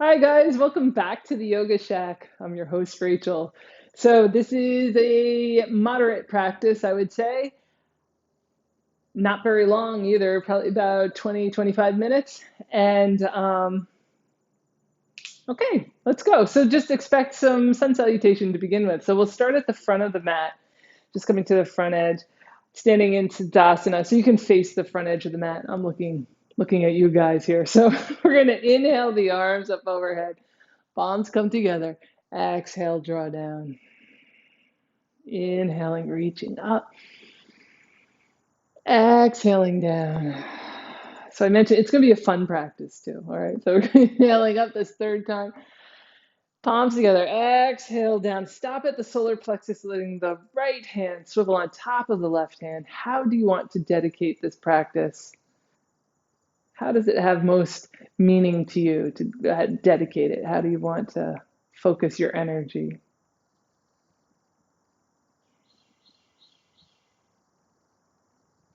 Hi guys, welcome back to the Yoga Shack. I'm your host, Rachel. So this is a moderate practice, I would say. Not very long either, probably about 20, 25 minutes. And okay, let's go. So just expect some sun salutation to begin with. So we'll start at the front of the mat, just coming to the front edge, standing in Tadasana. So you can face the front edge of the mat. I'm looking at you guys here. So we're going to inhale the arms up overhead. Palms come together. Exhale, draw down. Inhaling, reaching up. Exhaling down. So I mentioned it's going to be a fun practice too. All right. So we're inhaling up this third time. Palms together. Exhale down. Stop at the solar plexus, letting the right hand swivel on top of the left hand. How do you want to dedicate this practice? How does it have most meaning to you to dedicate it? How do you want to focus your energy?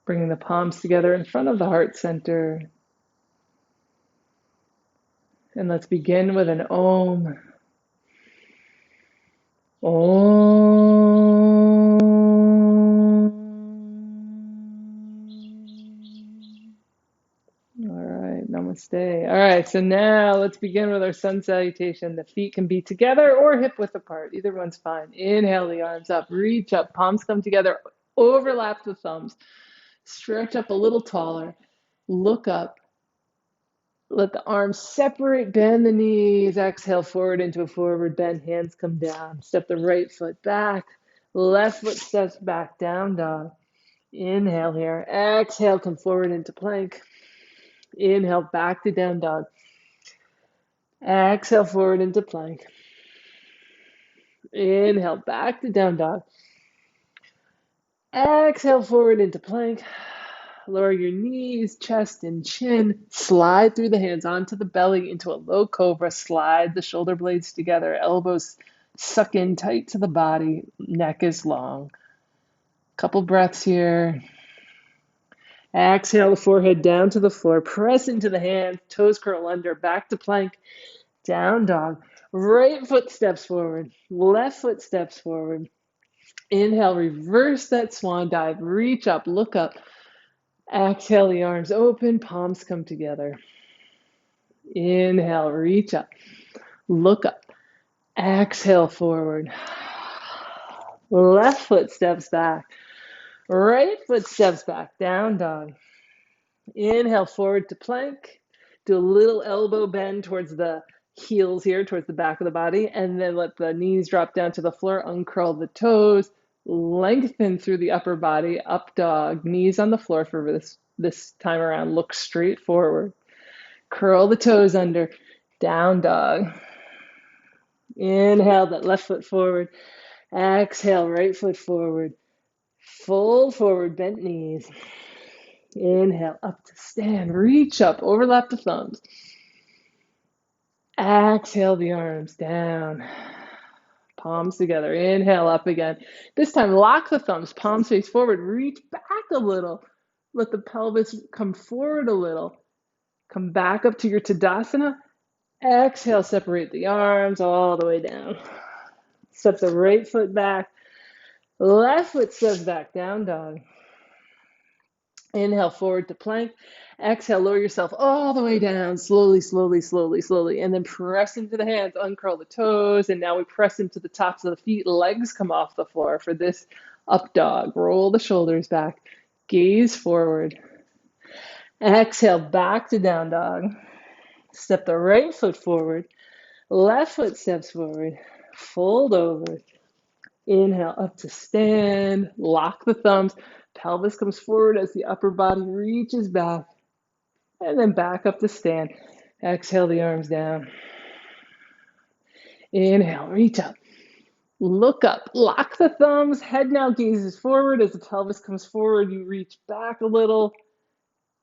Bringing the palms together in front of the heart center. And let's begin with an Om. Om. All right, namaste. All right, so now let's begin with our sun salutation. The feet can be together or hip width apart. Either one's fine. Inhale the arms up, reach up, palms come together, overlap the thumbs, stretch up a little taller, look up. Let the arms separate, bend the knees, exhale forward into a forward bend, hands come down. Step the right foot back, left foot steps back, down dog. Inhale here, exhale, come forward into plank. Inhale, back to down dog. Exhale, forward into plank. Inhale, back to down dog. Exhale, forward into plank. Lower your knees, chest, and chin. Slide through the hands onto the belly into a low cobra. Slide the shoulder blades together. Elbows suck in tight to the body. Neck is long. Couple breaths here. Exhale the forehead down to the floor. Press into the hands. Toes curl under. Back to plank. Down dog. Right foot steps forward. Left foot steps forward. Inhale, reverse that swan dive. Reach up, look up. Exhale, the arms open, palms come together. Inhale, reach up, look up. Exhale, forward. Left foot steps back. Right foot steps back. Down dog. Inhale, forward to plank. Do a little elbow bend towards the heels here, towards the back of the body, and then let the knees drop down to the floor. Uncurl the toes. Lengthen through the upper body. Up dog. Knees on the floor for this time around. Look straight forward. Curl the toes under. Down dog. Inhale that left foot forward. Exhale, right foot forward. Fold forward, bent knees. Inhale, up to stand. Reach up, overlap the thumbs. Exhale the arms down. Palms together. Inhale, up again. This time, lock the thumbs. Palms face forward. Reach back a little. Let the pelvis come forward a little. Come back up to your Tadasana. Exhale, separate the arms all the way down. Step the right foot back. Left foot steps back, down dog. Inhale, forward to plank. Exhale, lower yourself all the way down, slowly, slowly, slowly, slowly. And then press into the hands, uncurl the toes. And now we press into the tops of the feet. Legs come off the floor for this up dog. Roll the shoulders back, gaze forward. Exhale, back to down dog. Step the right foot forward. Left foot steps forward. Fold over. Inhale, up to stand. Lock the thumbs. Pelvis comes forward as the upper body reaches back. And then back up to stand. Exhale the arms down. Inhale, reach up. Look up. Lock the thumbs. Head now gazes forward as the pelvis comes forward. You reach back a little.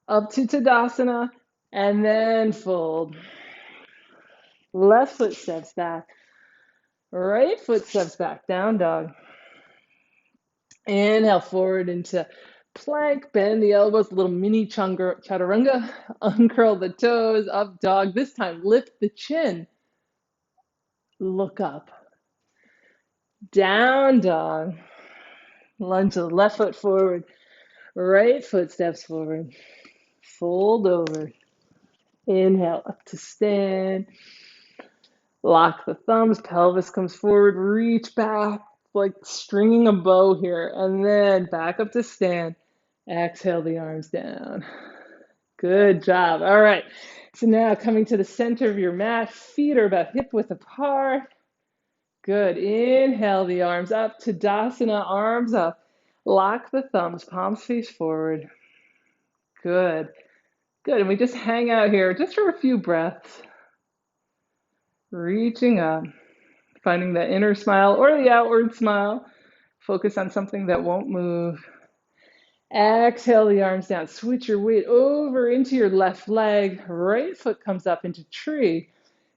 Up to Tadasana. And then fold. Left foot steps back. Right foot steps back. Down dog. Inhale forward into Plank, bend the elbows, a little mini chaturanga. Uncurl the toes, up dog. This time, lift the chin. Look up. Down dog. Lunge the left foot forward. Right foot steps forward. Fold over. Inhale, up to stand. Lock the thumbs, pelvis comes forward, reach back, like stringing a bow here, and then back up to stand. Exhale the arms down. Good job. All right. So now coming to the center of your mat, feet are about hip width apart. Good. Inhale the arms up, Tadasana, arms up. Lock the thumbs, palms face forward. Good. Good. And we just hang out here just for a few breaths. Reaching up, finding the inner smile or the outward smile. Focus on something that won't move. Exhale the arms down. Switch your weight over into your left leg. Right foot comes up into tree.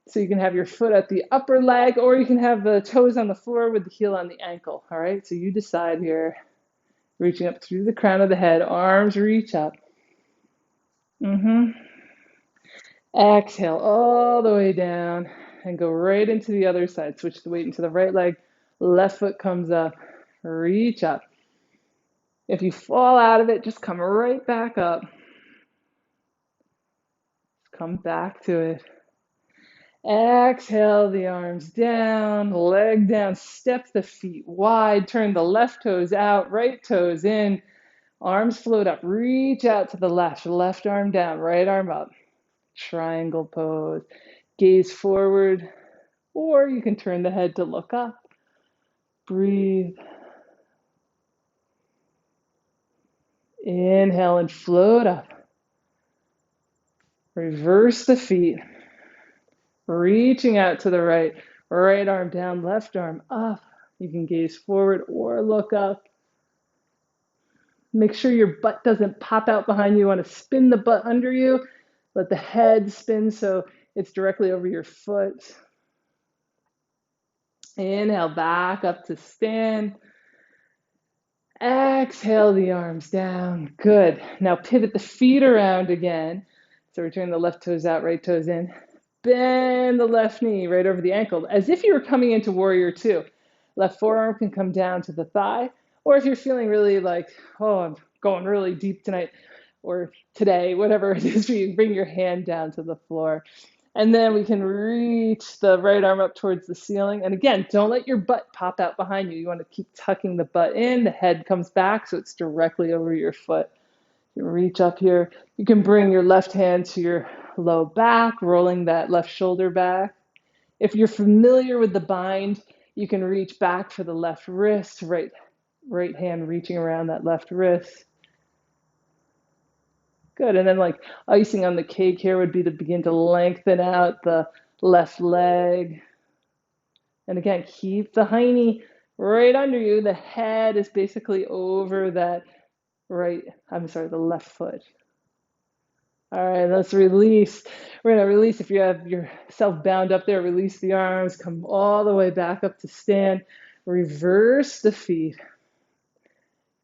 So you can have your foot at the upper leg, or you can have the toes on the floor with the heel on the ankle. All right, so you decide here. Reaching up through the crown of the head, arms reach up. Exhale all the way down and go right into the other side. Switch the weight into the right leg. Left foot comes up. Reach up. If you fall out of it, just come right back up. Come back to it. Exhale the arms down, leg down, step the feet wide, turn the left toes out, right toes in, arms float up, reach out to the left arm down, right arm up, triangle pose, gaze forward, or you can turn the head to look up, breathe, inhale and float up, reverse the feet, reaching out to the right arm down, left arm up. You can gaze forward or look up. Make sure your butt doesn't pop out behind you. You want to spin the butt under you. Let the head spin so it's directly over your foot. Inhale, back up to stand. Exhale the arms down. Good. Now pivot the feet around again. So return the left toes out, right toes in. Bend the left knee right over the ankle, as if you were coming into warrior two. Left forearm can come down to the thigh, or if you're feeling really like, oh, I'm going really deep tonight, or today, whatever it is for you, bring your hand down to the floor. And then we can reach the right arm up towards the ceiling. And again, don't let your butt pop out behind you. You want to keep tucking the butt in. The head comes back so it's directly over your foot. You reach up here. You can bring your left hand to your low back, rolling that left shoulder back. If you're familiar with the bind, you can reach back for the left wrist, right hand reaching around that left wrist. Good. And then like icing on the cake here would be to begin to lengthen out the left leg. And again, keep the hiney right under you. The head is basically over that the left foot. All right, let's release. We're going to release. If you have yourself bound up there, release the arms, come all the way back up to stand. Reverse the feet.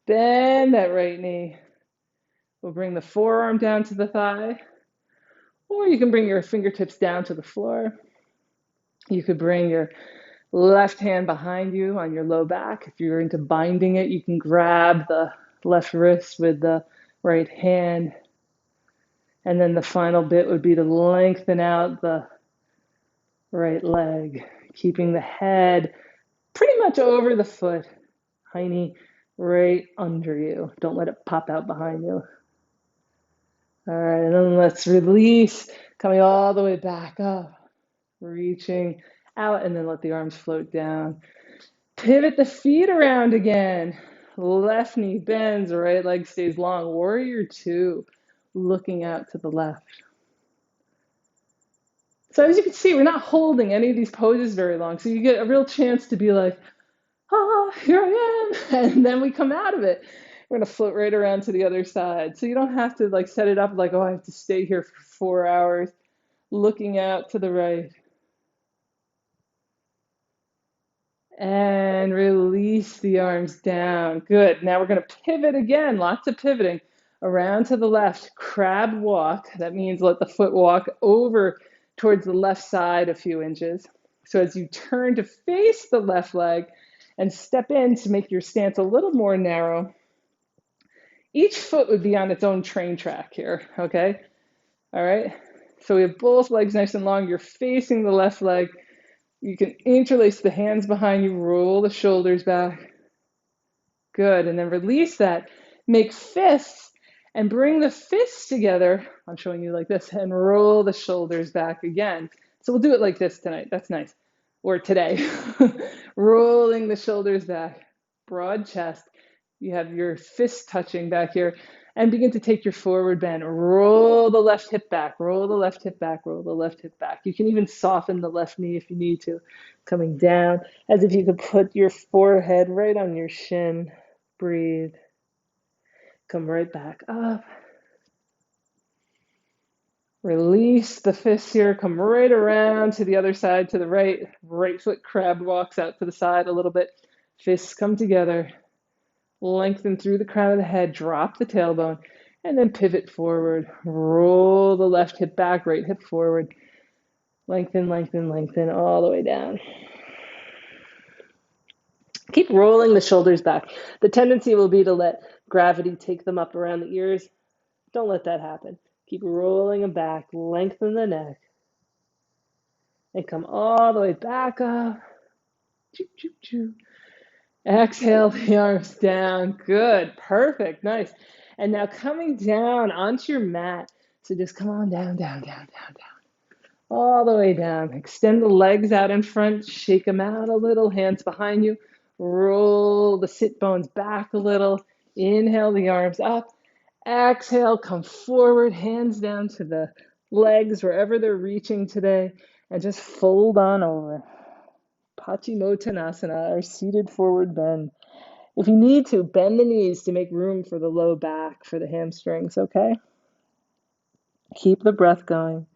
Bend that right knee. We'll bring the forearm down to the thigh, or you can bring your fingertips down to the floor. You could bring your left hand behind you on your low back. If you're into binding it, you can grab the left wrist with the right hand. And then the final bit would be to lengthen out the right leg, keeping the head pretty much over the foot, hiney right under you. Don't let it pop out behind you. All right, and then let's release, coming all the way back up, reaching out, and then let the arms float down. Pivot the feet around again. Left knee bends, right leg stays long. Warrior two, looking out to the left. So as you can see, we're not holding any of these poses very long. So you get a real chance to be like, here I am. And then we come out of it. We're going to float right around to the other side. So you don't have to like set it up like, oh, I have to stay here for 4 hours, looking out to the right. And release the arms down. Good. Now we're going to pivot again. Lots of pivoting. Around to the left. Crab walk. That means let the foot walk over towards the left side a few inches. So as you turn to face the left leg and step in to make your stance a little more narrow, each foot would be on its own train track here. Okay. All right. So we have both legs nice and long. You're facing the left leg. You can interlace the hands behind you, roll the shoulders back. Good. And then release that. Make fists and bring the fists together. I'm showing you like this and roll the shoulders back again. So we'll do it like this tonight. That's nice. Or today. Rolling the shoulders back. Broad chest. You have your fists touching back here. And begin to take your forward bend. Roll the left hip back. Roll the left hip back. Roll the left hip back. You can even soften the left knee if you need to. Coming down as if you could put your forehead right on your shin. Breathe. Come right back up. Release the fists here. Come right around to the other side, to the right. Right foot crab walks out to the side a little bit. Fists come together. Lengthen through the crown of the head. Drop the tailbone. And then pivot forward. Roll the left hip back, right hip forward. Lengthen, lengthen, lengthen all the way down. Keep rolling the shoulders back. The tendency will be to let gravity take them up around the ears. Don't let that happen. Keep rolling them back. Lengthen the neck. And come all the way back up. Choo, choo, choo. Exhale the arms down. Good. Perfect. Nice. And now coming down onto your mat. So just come on down, down, down, down, down. All the way down. Extend the legs out in front. Shake them out a little. Hands behind you. Roll the sit bones back a little. Inhale the arms up. Exhale, come forward, hands down to the legs, wherever they're reaching today, and just fold on over. Paschimottanasana, or seated forward bend. If you need to, bend the knees to make room for the low back, for the hamstrings, okay? Keep the breath going.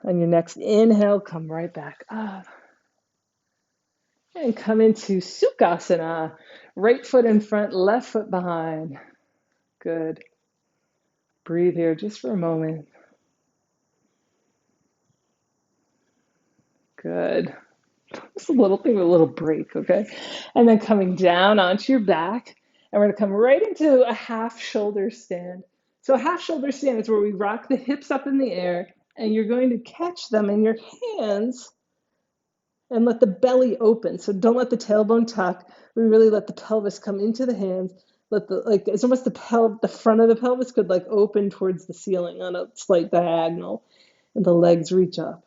On your next inhale, come right back up. And come into Sukhasana. Right foot in front, left foot behind. Good. Breathe here just for a moment. Good. Just a little thing with a little break, okay? And then coming down onto your back, and we're going to come right into a half shoulder stand. So a half shoulder stand is where we rock the hips up in the air, and you're going to catch them in your hands and let the belly open. So don't let the tailbone tuck. We really let the pelvis come into the hands. Let the it's almost the front of the pelvis could like open towards the ceiling on a slight diagonal, and the legs reach up.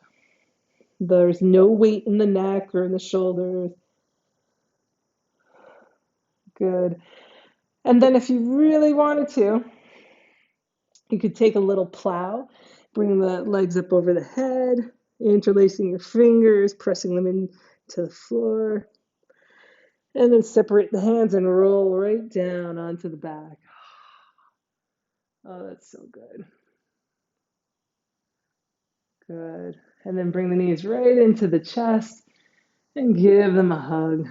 There's no weight in the neck or in the shoulders. Good. And then if you really wanted to, you could take a little plow, bring the legs up over the head, interlacing your fingers, pressing them into the floor, and then separate the hands and roll right down onto the back. Oh, that's so good. Good. And then bring the knees right into the chest and give them a hug.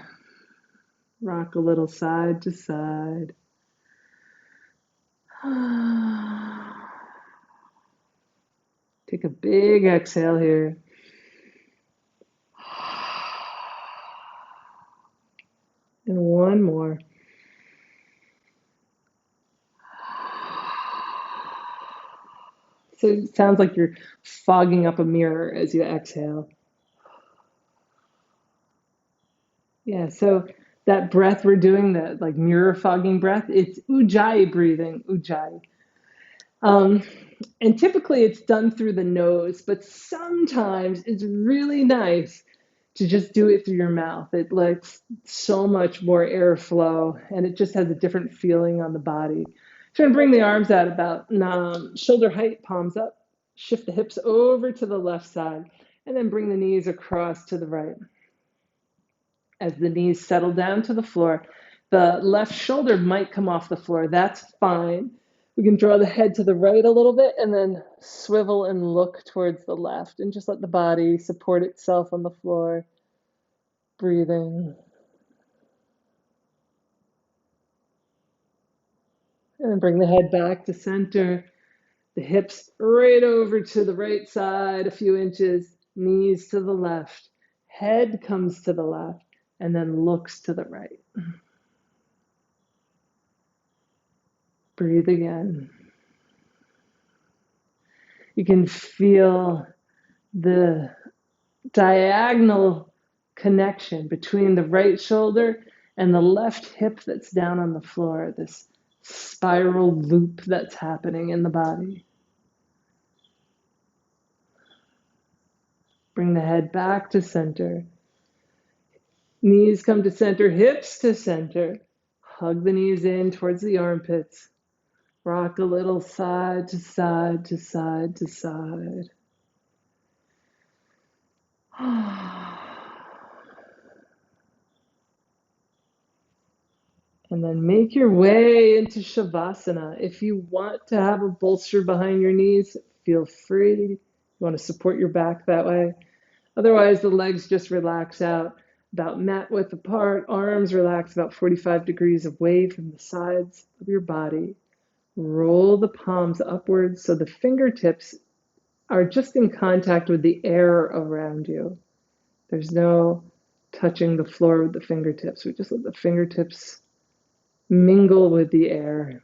Rock a little side to side. Take a big exhale here. And one more. So it sounds like you're fogging up a mirror as you exhale. Yeah, so that breath we're doing, that like mirror fogging breath, it's Ujjayi breathing, Ujjayi. And typically it's done through the nose, but sometimes it's really nice to just do it through your mouth. It lets so much more airflow and it just has a different feeling on the body. Try and bring the arms out about shoulder height, palms up. Shift the hips over to the left side and then bring the knees across to the right. As the knees settle down to the floor, the left shoulder might come off the floor. That's fine. We can draw the head to the right a little bit and then swivel and look towards the left and just let the body support itself on the floor. breathing. And then bring the head back to center. The hips right over to the right side, a few inches, knees to the left. Head comes to the left and then looks to the right. Breathe again. You can feel the diagonal connection between the right shoulder and the left hip that's down on the floor, this spiral loop that's happening in the body. Bring the head back to center. Knees come to center, hips to center. Hug the knees in towards the armpits. Rock a little side to side to side to side. And then make your way into Shavasana. If you want to have a bolster behind your knees, feel free. You want to support your back that way. Otherwise, the legs just relax out about mat width apart. Arms relax about 45 degrees away from the sides of your body. Roll the palms upwards so the fingertips are just in contact with the air around you. There's no touching the floor with the fingertips. We just let the fingertips mingle with the air.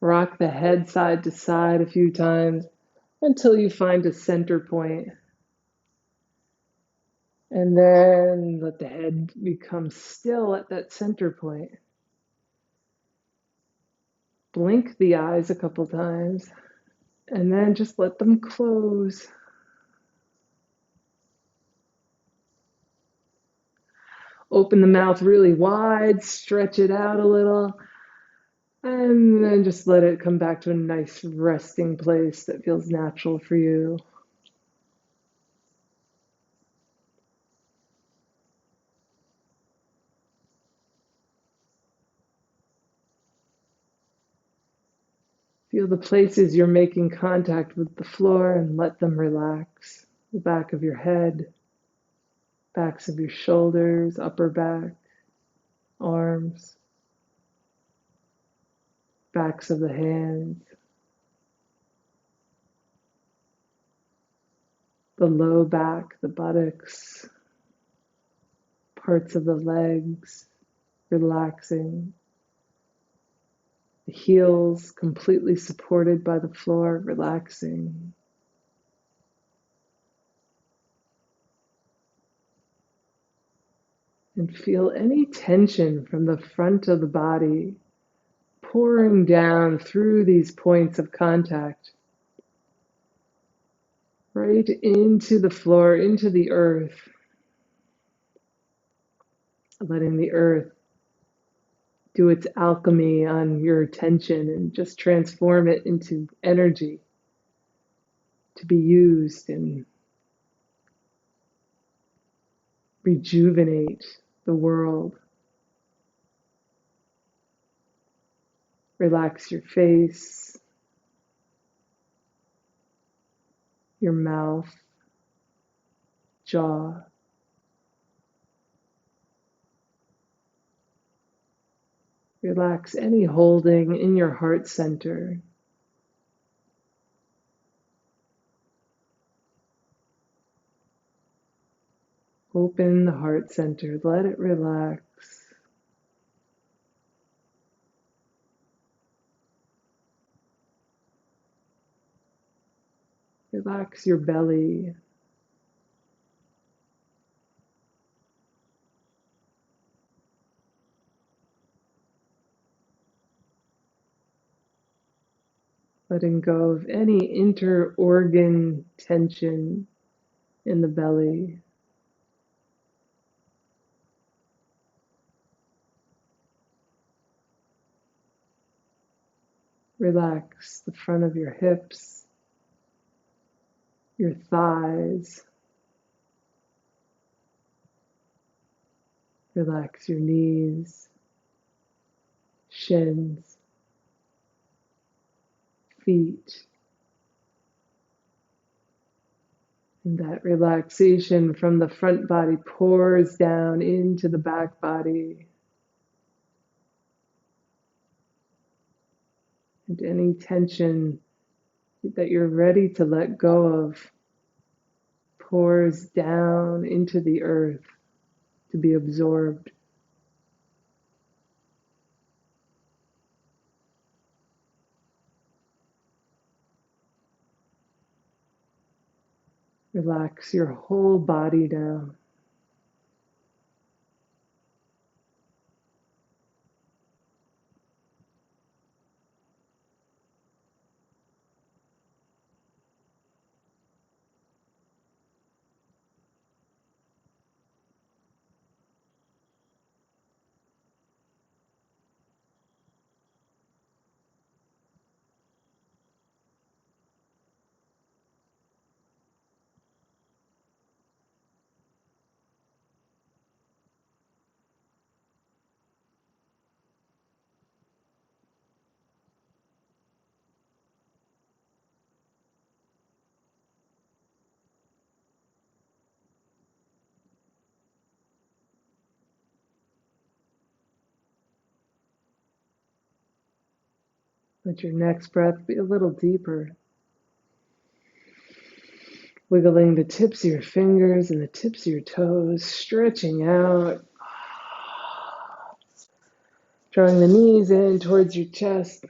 Rock the head side to side a few times until you find a center point. And then let the head become still at that center point. Blink the eyes a couple times and then just let them close. Open the mouth really wide, stretch it out a little, and then just let it come back to a nice resting place that feels natural for you. Feel the places you're making contact with the floor and let them relax. The back of your head, backs of your shoulders, upper back, arms, backs of the hands, the low back, the buttocks, parts of the legs, relaxing. The heels completely supported by the floor, relaxing. And feel any tension from the front of the body pouring down through these points of contact, right into the floor, into the earth, letting the earth do its alchemy on your attention and just transform it into energy to be used and rejuvenate the world. Relax your face, your mouth, jaw. Relax any holding in your heart center. Open the heart center, let it relax. Relax your belly. Letting go of any inter-organ tension in the belly. Relax the front of your hips, your thighs. Relax your knees, shins, feet. And that relaxation from the front body pours down into the back body. And any tension that you're ready to let go of pours down into the earth to be absorbed. Relax your whole body down. Let your next breath be a little deeper, wiggling the tips of your fingers and the tips of your toes, stretching out, drawing the knees in towards your chest,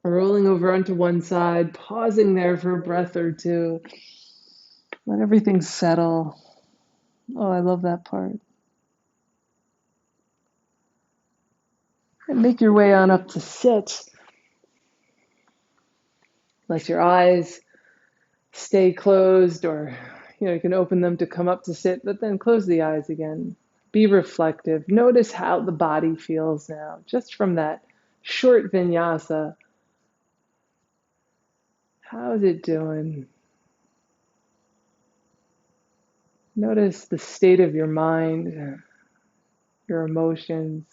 rolling over onto one side, pausing there for a breath or two. Let everything settle. Oh, I love that part. And make your way on up to sit. Let your eyes stay closed, or you can open them to come up to sit, but then close the eyes again. Be reflective. Notice how the body feels now, just from that short vinyasa. How's it doing? Notice the state of your mind, your emotions.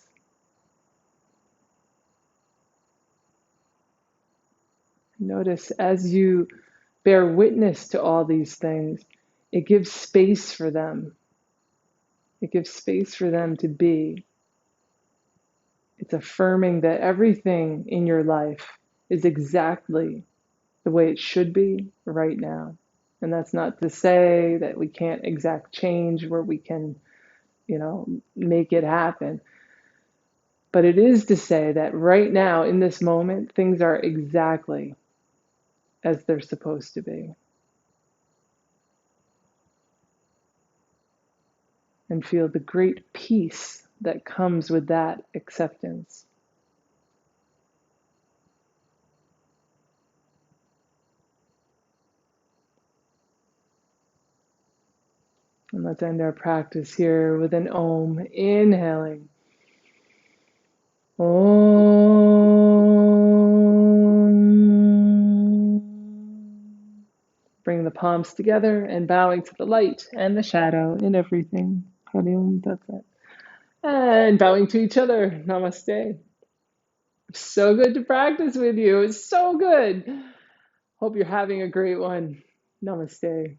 Notice as you bear witness to all these things, it gives space for them. It gives space for them to be. It's affirming that everything in your life is exactly the way it should be right now. And that's not to say that we can't exact change where we can, make it happen. But it is to say that right now, in this moment, things are exactly as they're supposed to be. And feel the great peace that comes with that acceptance. And let's end our practice here with an Om. Inhaling. Om. Bring the palms together and bowing to the light and the shadow in everything. Hari Om Tat Sat. And bowing to each other. Namaste. So good to practice with you. It's so good. Hope you're having a great one. Namaste.